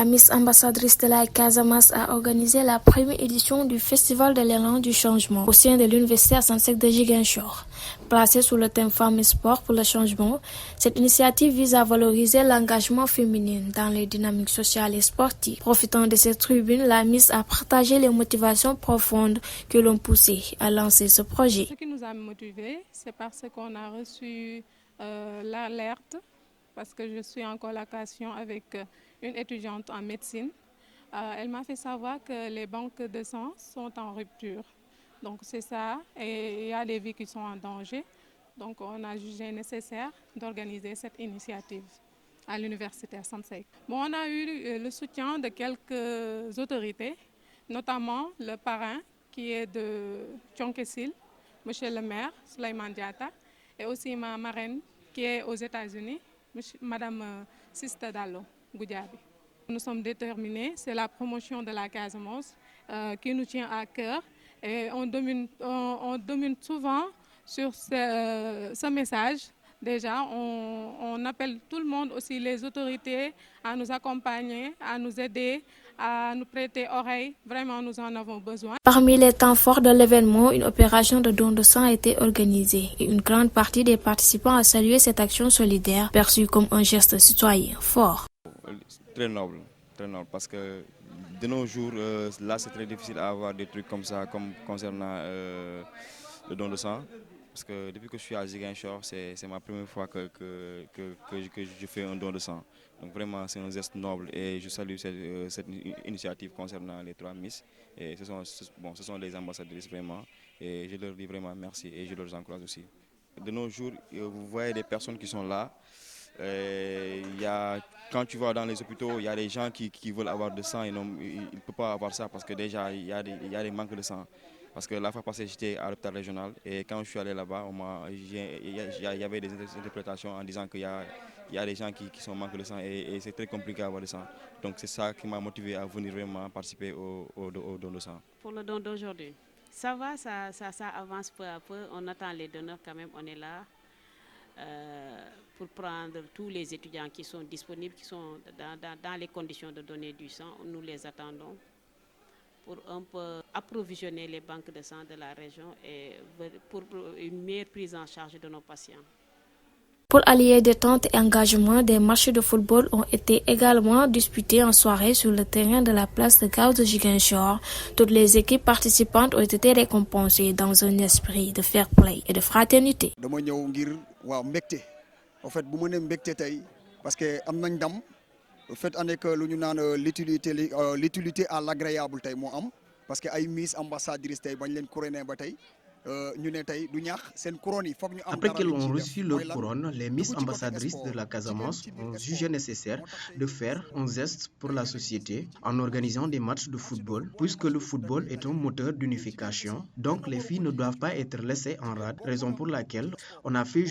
La Miss ambassadrice de la Casamance a organisé la première édition du Festival de l'élan du changement au sein de l'Université Assane Seck de Ziguinchor. Placée sous le thème Femmes et Sport pour le changement, cette initiative vise à valoriser l'engagement féminin dans les dynamiques sociales et sportives. Profitant de cette tribune, la Miss a partagé les motivations profondes que l'ont poussée à lancer ce projet. Ce qui nous a motivés, c'est parce qu'on a reçu l'alerte, parce que je suis en collaboration avec une étudiante en médecine. Elle m'a fait savoir que les banques de sang sont en rupture. Donc c'est ça, et il y a des vies qui sont en danger. Donc on a jugé nécessaire d'organiser cette initiative à l'université Assane Seck. Bon, on a eu le soutien de quelques autorités, notamment le parrain qui est de Thionkessil, monsieur le maire Souleymane Diatta, et aussi ma marraine qui est aux États-Unis, madame Sista Dallo Goudiaby. Nous sommes déterminés, c'est la promotion de la Casamance qui nous tient à cœur et on domine souvent sur ce message. Déjà, on appelle tout le monde, aussi les autorités, à nous accompagner, à nous aider, à nous prêter oreille. Vraiment, nous en avons besoin. Parmi les temps forts de l'événement, une opération de don de sang a été organisée et une grande partie des participants a salué cette action solidaire perçue comme un geste citoyen fort. Très noble, parce que de nos jours, là c'est très difficile à avoir des trucs comme ça, comme concernant le don de sang. Parce que depuis que je suis à Ziguinchor, c'est ma première fois que je fais un don de sang. Donc vraiment, c'est un geste noble et je salue cette initiative concernant les 3 Miss. Et ce sont les ambassadrices vraiment. Et je leur dis vraiment merci et je leur encourage aussi. De nos jours, vous voyez des personnes qui sont là. Quand tu vas dans les hôpitaux, il y a des gens qui veulent avoir de sang et ils ne peuvent pas avoir ça parce que déjà, il y a des manques de sang. Parce que la fois passée, j'étais à l'hôpital régional et quand je suis allé là-bas, il y avait des interprétations en disant qu'il y a des gens qui sont manqués de sang et c'est très compliqué à avoir de sang. Donc c'est ça qui m'a motivé à venir vraiment participer au don de sang. Pour le don d'aujourd'hui, ça va, ça avance peu à peu. On attend les donneurs quand même, on est là pour prendre tous les étudiants qui sont disponibles, qui sont dans les conditions de donner du sang. Nous les attendons pour un peu approvisionner les banques de sang de la région et pour une meilleure prise en charge de nos patients. Pour allier détente et engagement, des matchs de football ont été également disputés en soirée sur le terrain de la place de Gare de Ziguinchor. Toutes les équipes participantes ont été récompensées dans un esprit de fair play et de fraternité. En fait, parce que le fait que l'utilité à l'agréable parce que ay Miss ambassadrice tay bañ leen couronné ba tay Après qu'elles ont reçu leur couronne, les Miss ambassadrices de la Casamance ont jugé nécessaire de faire un geste pour la société en organisant des matchs de football, puisque le football est un moteur d'unification. Donc les filles ne doivent pas être laissées en rade, raison pour laquelle on a fait